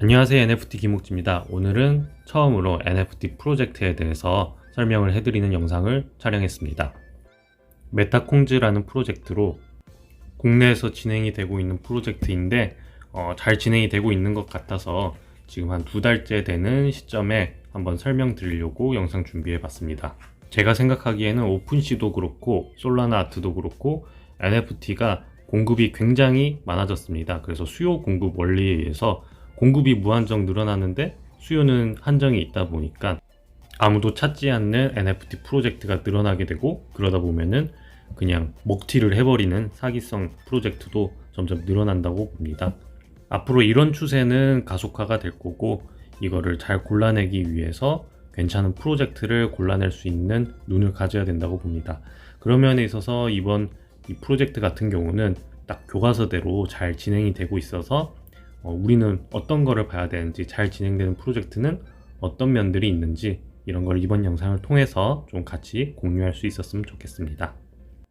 안녕하세요. NFT 김옥지입니다. 오늘은 처음으로 NFT 프로젝트에 대해서 설명을 해드리는 영상을 촬영했습니다. 메타콩즈라는 프로젝트로 국내에서 진행이 되고 있는 프로젝트인데 잘 진행이 되고 있는 것 같아서 지금 한 2달째 되는 시점에 한번 설명드리려고 영상 준비해 봤습니다. 제가 생각하기에는 오픈시도 그렇고 솔라나 아트도 그렇고 NFT가 공급이 굉장히 많아졌습니다. 그래서 수요 공급 원리에 의해서 공급이 무한정 늘어나는데 수요는 한정이 있다 보니까 아무도 찾지 않는 NFT 프로젝트가 늘어나게 되고, 그러다 보면은 그냥 먹튀를 해버리는 사기성 프로젝트도 점점 늘어난다고 봅니다. 앞으로 이런 추세는 가속화가 될 거고, 이거를 잘 골라내기 위해서 괜찮은 프로젝트를 골라낼 수 있는 눈을 가져야 된다고 봅니다. 그런 면에 있어서 이번 이 프로젝트 같은 경우는 딱 교과서대로 잘 진행이 되고 있어서 우리는 어떤 거를 봐야 되는지, 잘 진행되는 프로젝트는 어떤 면들이 있는지, 이런 걸 이번 영상을 통해서 좀 같이 공유할 수 있었으면 좋겠습니다.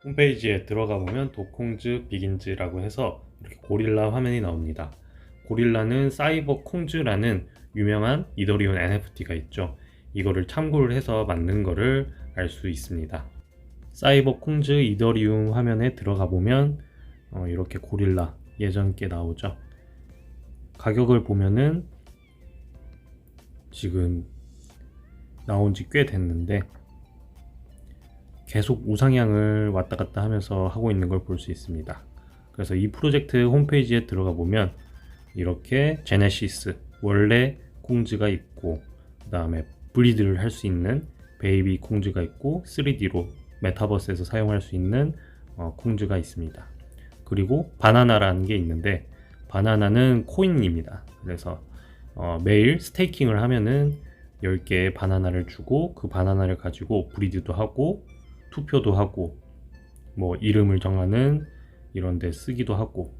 홈페이지에 들어가 보면 도콩즈 비긴즈라고 해서 이렇게 고릴라 화면이 나옵니다. 고릴라는 사이버 콩즈라는 유명한 이더리움 NFT가 있죠. 이거를 참고를 해서 만든 거를 알 수 있습니다. 사이버 콩즈 이더리움 화면에 들어가 보면 이렇게 고릴라 예전 게 나오죠. 가격을 보면은 지금 나온 지 꽤 됐는데 계속 우상향을 왔다 갔다 하면서 하고 있는 걸 볼 수 있습니다. 그래서 이 프로젝트 홈페이지에 들어가 보면 이렇게 제네시스 원래 콩즈가 있고, 그 다음에 브리드를 할 수 있는 베이비 콩즈가 있고, 3D로 메타버스에서 사용할 수 있는 콩즈가 있습니다. 그리고 바나나라는 게 있는데, 바나나는 코인입니다. 그래서 매일 스테이킹을 하면은 10개의 바나나를 주고, 그 바나나를 가지고 브리드도 하고 투표도 하고 뭐 이름을 정하는 이런 데 쓰기도 하고,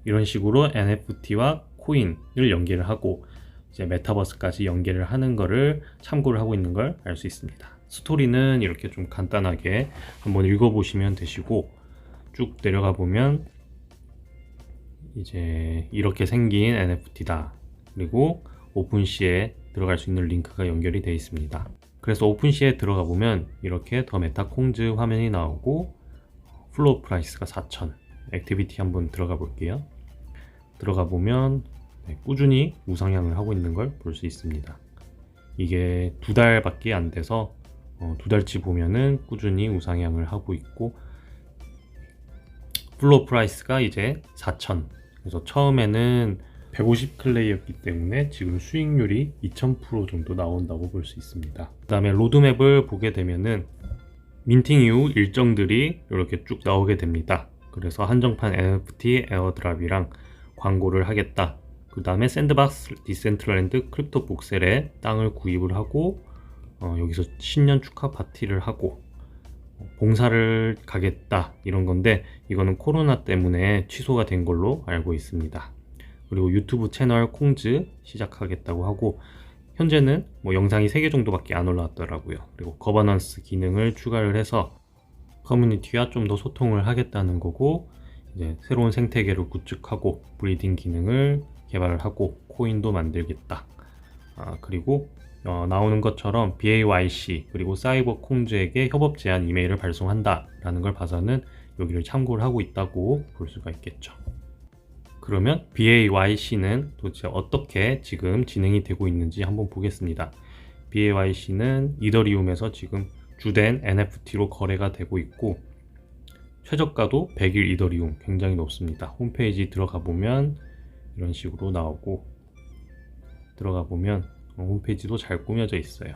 이런 식으로 NFT와 코인을 연계를 하고 이제 메타버스까지 연계를 하는 거를 참고를 하고 있는 걸 알 수 있습니다. 스토리는 이렇게 좀 간단하게 한번 읽어보시면 되시고, 쭉 내려가 보면 이제 이렇게 생긴 NFT다. 그리고 오픈시에 들어갈 수 있는 링크가 연결이 되어 있습니다. 그래서 오픈시에 들어가 보면 이렇게 더 메타콩즈 화면이 나오고, 플로우 프라이스가 4,000. 액티비티 한번 들어가 볼게요. 들어가 보면 꾸준히 우상향을 하고 있는 걸 볼 수 있습니다. 이게 2달밖에 안 돼서 2달치 보면은 꾸준히 우상향을 하고 있고, 플로우 프라이스가 이제 4,000. 그래서 처음에는 150 클레이였기 때문에 지금 수익률이 2000% 정도 나온다고 볼 수 있습니다. 그 다음에 로드맵을 보게 되면은 민팅 이후 일정들이 이렇게 쭉 나오게 됩니다. 그래서 한정판 NFT 에어드랍이랑 광고를 하겠다. 그 다음에 샌드박스 디센트럴랜드 크립토 복셀에 땅을 구입을 하고 여기서 신년 축하 파티를 하고 봉사를 가겠다, 이런 건데 이거는 코로나 때문에 취소가 된 걸로 알고 있습니다. 그리고 유튜브 채널 콩즈 시작하겠다고 하고, 현재는 뭐 영상이 3개 정도밖에 안 올라왔더라고요. 그리고 거버넌스 기능을 추가를 해서 커뮤니티와 좀 더 소통을 하겠다는 거고, 이제 새로운 생태계를 구축하고 브리딩 기능을 개발을 하고 코인도 만들겠다. 그리고 나오는 것처럼 BAYC 그리고 사이버 콩즈에게 협업 제안 이메일을 발송한다 라는 걸 봐서는 여기를 참고를 하고 있다고 볼 수가 있겠죠. 그러면 BAYC는 도대체 어떻게 지금 진행이 되고 있는지 한번 보겠습니다. BAYC는 이더리움에서 지금 주된 NFT로 거래가 되고 있고, 최저가도 100일 이더리움 굉장히 높습니다. 홈페이지 들어가 보면 이런 식으로 나오고, 들어가 보면 홈페이지도 잘 꾸며져 있어요.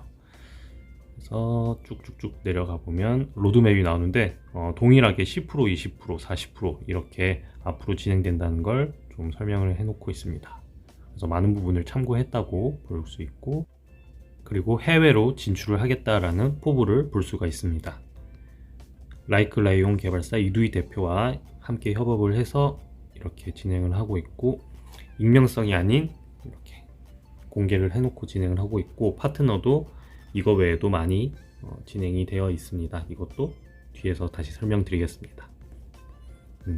그래서 쭉쭉쭉 내려가 보면 로드맵이 나오는데 동일하게 10%, 20%, 40% 이렇게 앞으로 진행된다는 걸 좀 설명을 해놓고 있습니다. 그래서 많은 부분을 참고했다고 볼 수 있고, 그리고 해외로 진출을 하겠다라는 포부를 볼 수가 있습니다. 라이크 라이온 개발사 이두희 대표와 함께 협업을 해서 이렇게 진행을 하고 있고, 익명성이 아닌 이렇게 공개를 해놓고 진행을 하고 있고, 파트너도 이거 외에도 많이 진행이 되어 있습니다. 이것도 뒤에서 다시 설명드리겠습니다.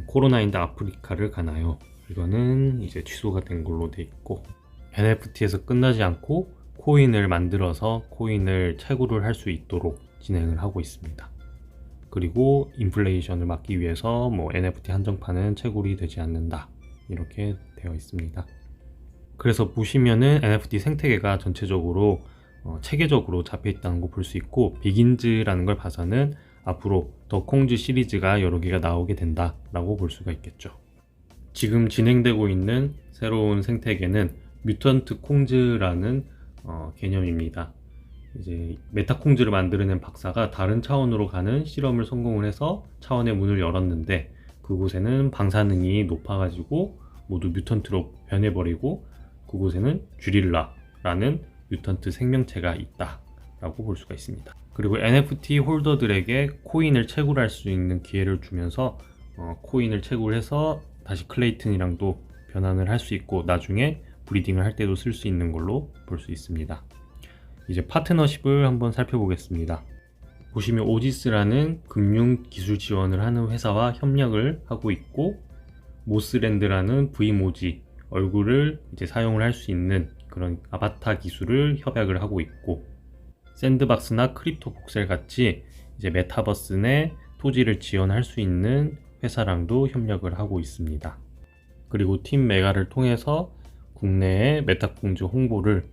코로나인데 아프리카를 가나요? 이거는 이제 취소가 된 걸로 돼 있고, NFT에서 끝나지 않고 코인을 만들어서 코인을 채굴을 할 수 있도록 진행을 하고 있습니다. 그리고 인플레이션을 막기 위해서 NFT 한정판은 채굴이 되지 않는다, 이렇게 되어 있습니다. 그래서 보시면은 NFT 생태계가 전체적으로 체계적으로 잡혀 있다는 거 볼 수 있고, 비긴즈라는 걸 봐서는 앞으로 더 콩즈 시리즈가 여러 개가 나오게 된다 라고 볼 수가 있겠죠. 지금 진행되고 있는 새로운 생태계는 뮤턴트 콩즈라는 개념입니다. 이제 메타콩즈를 만들어낸 박사가 다른 차원으로 가는 실험을 성공을 해서 차원의 문을 열었는데, 그곳에는 방사능이 높아가지고 모두 뮤턴트로 변해버리고, 그곳에는 쥐릴라라는 뮤턴트 생명체가 있다 라고 볼 수가 있습니다. 그리고 NFT 홀더들에게 코인을 채굴할 수 있는 기회를 주면서 코인을 채굴해서 다시 클레이튼이랑도 변환을 할 수 있고, 나중에 브리딩을 할 때도 쓸 수 있는 걸로 볼 수 있습니다. 이제 파트너십을 한번 살펴보겠습니다. 보시면 오지스라는 금융 기술 지원을 하는 회사와 협력을 하고 있고, 모스랜드라는 V모지 얼굴을 이제 사용을 할 수 있는 그런 아바타 기술을 협약을 하고 있고, 샌드박스나 크립토 복셀 같이 이제 메타버스 내 토지를 지원할 수 있는 회사랑도 협력을 하고 있습니다. 그리고 팀 메가를 통해서 국내의 메타콩즈 홍보를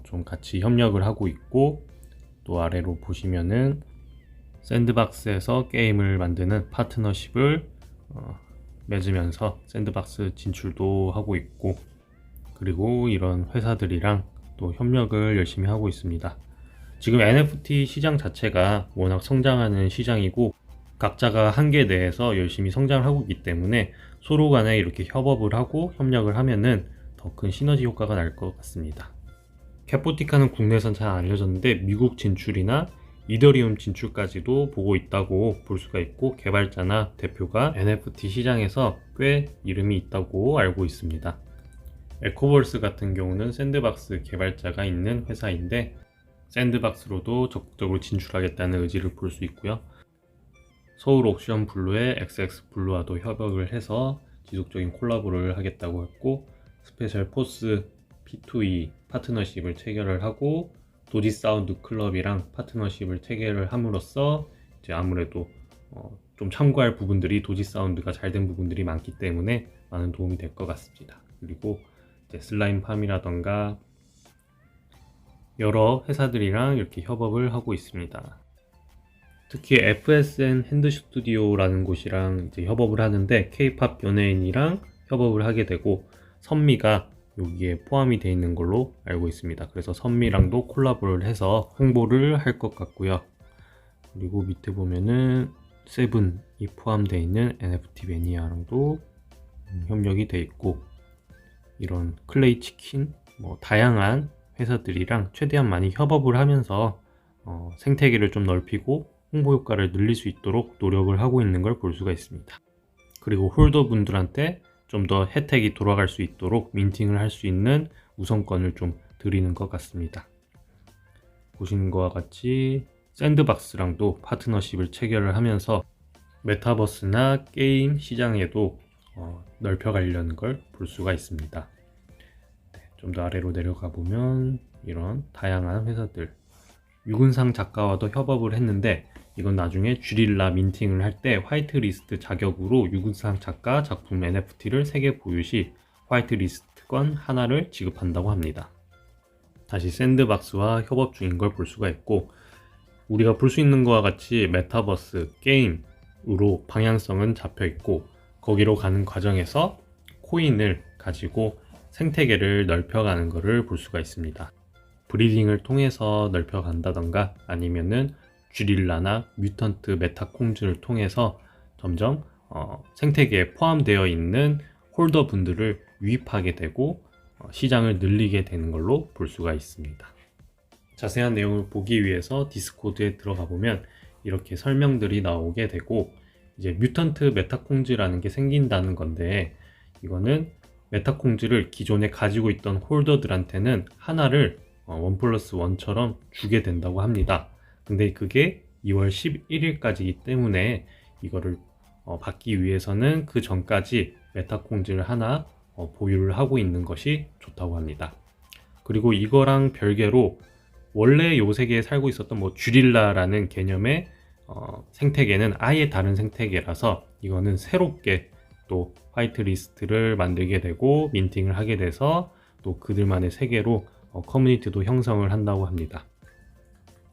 좀 같이 협력을 하고 있고, 또 아래로 보시면은 샌드박스에서 게임을 만드는 파트너십을 맺으면서 샌드박스 진출도 하고 있고, 그리고 이런 회사들이랑 또 협력을 열심히 하고 있습니다. 지금 NFT 시장 자체가 워낙 성장하는 시장이고, 각자가 한계 내에서 열심히 성장하고 있기 때문에 서로 간에 이렇게 협업을 하고 협력을 하면은 더 큰 시너지 효과가 날 것 같습니다. 캐포티카는 국내에선 잘 안 알려졌는데 미국 진출이나 이더리움 진출까지도 보고 있다고 볼 수가 있고, 개발자나 대표가 NFT 시장에서 꽤 이름이 있다고 알고 있습니다. 에코버스 같은 경우는 샌드박스 개발자가 있는 회사인데, 샌드박스로도 적극적으로 진출하겠다는 의지를 볼 수 있고요. 서울 옥션 블루의 XX 블루와도 협업을 해서 지속적인 콜라보를 하겠다고 했고, 스페셜 포스 P2E 파트너십을 체결을 하고, 도지 사운드 클럽이랑 파트너십을 체결을 함으로써 이제 아무래도 좀 참고할 부분들이, 도지 사운드가 잘 된 부분들이 많기 때문에 많은 도움이 될 것 같습니다. 그리고 이제 슬라임팜이라던가 여러 회사들이랑 이렇게 협업을 하고 있습니다. 특히 FSN 핸드 스튜디오라는 곳이랑 이제 협업을 하는데, K-팝 연예인이랑 협업을 하게 되고, 선미가 여기에 포함이 되어 있는 걸로 알고 있습니다. 그래서 선미랑도 콜라보를 해서 홍보를 할 것 같고요. 그리고 밑에 보면은 세븐이 포함되어 있는 NFT 매니아랑도 협력이 되어 있고, 이런 클레이 치킨, 다양한 회사들이랑 최대한 많이 협업을 하면서 생태계를 좀 넓히고 홍보 효과를 늘릴 수 있도록 노력을 하고 있는 걸 볼 수가 있습니다. 그리고 홀더분들한테 좀 더 혜택이 돌아갈 수 있도록 민팅을 할 수 있는 우선권을 좀 드리는 것 같습니다. 보시는 것과 같이 샌드박스랑도 파트너십을 체결을 하면서 메타버스나 게임 시장에도 넓혀가려는 걸 볼 수가 있습니다. 좀 더 아래로 내려가 보면 이런 다양한 회사들, 유근상 작가와도 협업을 했는데, 이건 나중에 쥐릴라 민팅을 할 때 화이트리스트 자격으로 유근상 작가 작품 NFT를 3개 보유 시 화이트리스트권 하나를 지급한다고 합니다. 다시 샌드박스와 협업 중인 걸 볼 수가 있고, 우리가 볼 수 있는 것과 같이 메타버스 게임으로 방향성은 잡혀 있고, 거기로 가는 과정에서 코인을 가지고 생태계를 넓혀가는 것을 볼 수가 있습니다. 브리딩을 통해서 넓혀간다던가, 아니면은 쥐릴라나 뮤턴트 메타콩즈를 통해서 점점 생태계에 포함되어 있는 홀더 분들을 유입하게 되고 시장을 늘리게 되는 걸로 볼 수가 있습니다. 자세한 내용을 보기 위해서 디스코드에 들어가 보면 이렇게 설명들이 나오게 되고, 이제 뮤턴트 메타콩즈라는 게 생긴다는 건데, 이거는 메타콩즈를 기존에 가지고 있던 홀더들한테는 하나를 1+1처럼 주게 된다고 합니다. 근데 그게 2월 11일까지이기 때문에 이거를 받기 위해서는 그 전까지 메타콩즈를 하나 보유를 하고 있는 것이 좋다고 합니다. 그리고 이거랑 별개로 원래 요 세계에 살고 있었던 뭐 쥐릴라라는 개념의 생태계는 아예 다른 생태계라서 이거는 새롭게 또 화이트리스트를 만들게 되고 민팅을 하게 돼서 또 그들만의 세계로 커뮤니티도 형성을 한다고 합니다.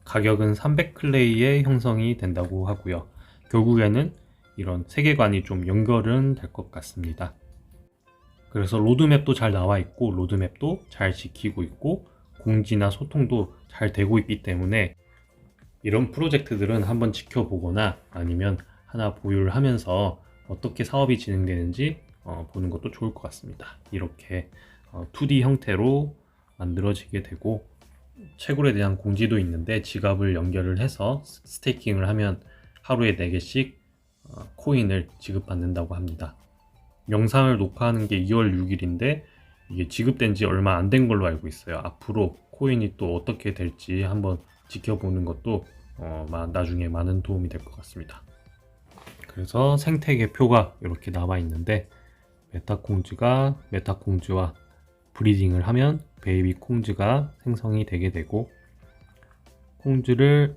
가격은 300클레이에 형성이 된다고 하고요. 결국에는 이런 세계관이 좀 연결은 될 것 같습니다. 그래서 로드맵도 잘 나와 있고 로드맵도 잘 지키고 있고 공지나 소통도 잘 되고 있기 때문에 이런 프로젝트들은 한번 지켜보거나 아니면 하나 보유를 하면서 어떻게 사업이 진행되는지 보는 것도 좋을 것 같습니다. 이렇게 2D 형태로 만들어지게 되고 채굴에 대한 공지도 있는데 지갑을 연결을 해서 스테이킹을 하면 하루에 4개씩 코인을 지급받는다고 합니다. 영상을 녹화하는 게 2월 6일인데 이게 지급된 지 얼마 안 된 걸로 알고 있어요. 앞으로 코인이 또 어떻게 될지 한번 지켜보는 것도 나중에 많은 도움이 될 것 같습니다. 그래서 생태계 표가 이렇게 나와 있는데 메타콩즈와 브리딩을 하면 베이비 콩즈가 생성이 되게 되고 콩즈를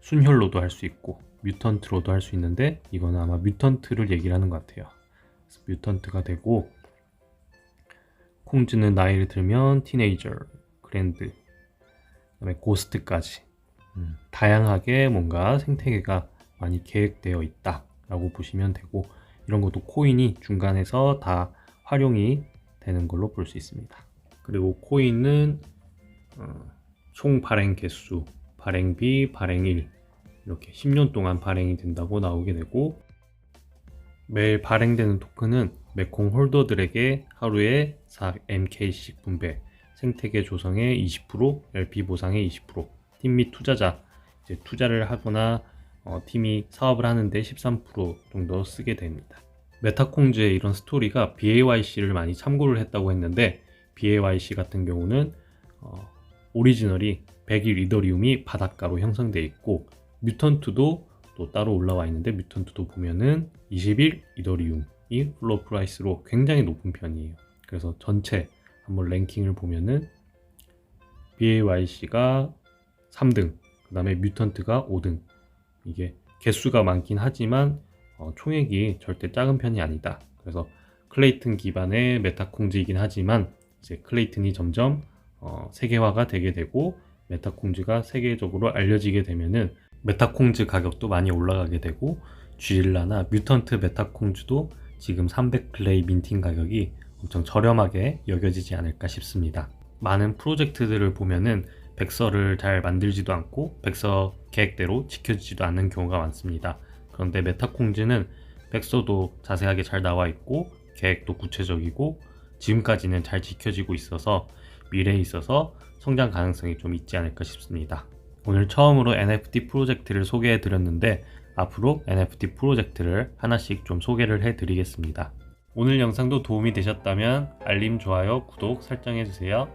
순혈로도 할 수 있고 뮤턴트로도 할 수 있는데 이거는 아마 뮤턴트를 얘기를 하는 것 같아요. 그래서 뮤턴트가 되고 콩즈는 나이를 들면 티네이저, 그랜드, 그다음에 고스트까지 다양하게 뭔가 생태계가 많이 계획되어 있다라고 보시면 되고 이런 것도 코인이 중간에서 다 활용이 되는 걸로 볼 수 있습니다. 그리고 코인은 총 발행 개수, 발행비, 발행일 이렇게 10년 동안 발행이 된다고 나오게 되고 매일 발행되는 토큰은 메콩 홀더들에게 하루에 4MK씩 분배, 생태계 조성의 20%, LP 보상의 20%, 팀 및 투자자, 이제 투자를 하거나 팀이 사업을 하는데 13% 정도 쓰게 됩니다. 메타콩즈의 이런 스토리가 BAYC를 많이 참고를 했다고 했는데 BAYC 같은 경우는 오리지널이 100일 이더리움이 바닷가로 형성되어 있고 뮤턴트도 또 따로 올라와 있는데 뮤턴트도 보면은 20일 이더리움이 플로어 프라이스로 굉장히 높은 편이에요. 그래서 전체 한번 랭킹을 보면은 BAYC가 3등, 그 다음에 뮤턴트가 5등. 이게 개수가 많긴 하지만 총액이 절대 작은 편이 아니다. 그래서 클레이튼 기반의 메타콩즈이긴 하지만 이제 클레이튼이 점점 세계화가 되게 되고 메타콩즈가 세계적으로 알려지게 되면은 메타콩즈 가격도 많이 올라가게 되고 쥐릴라나 뮤턴트 메타콩즈도 지금 300클레이 민팅 가격이 엄청 저렴하게 여겨지지 않을까 싶습니다. 많은 프로젝트들을 보면은 백서를 잘 만들지도 않고 백서 계획대로 지켜지지도 않는 경우가 많습니다. 그런데 메타콩즈는 백서도 자세하게 잘 나와 있고 계획도 구체적이고 지금까지는 잘 지켜지고 있어서 미래에 있어서 성장 가능성이 좀 있지 않을까 싶습니다. 오늘 처음으로 NFT 프로젝트를 소개해 드렸는데 앞으로 NFT 프로젝트를 하나씩 좀 소개를 해 드리겠습니다. 오늘 영상도 도움이 되셨다면 알림, 좋아요, 구독 설정해 주세요.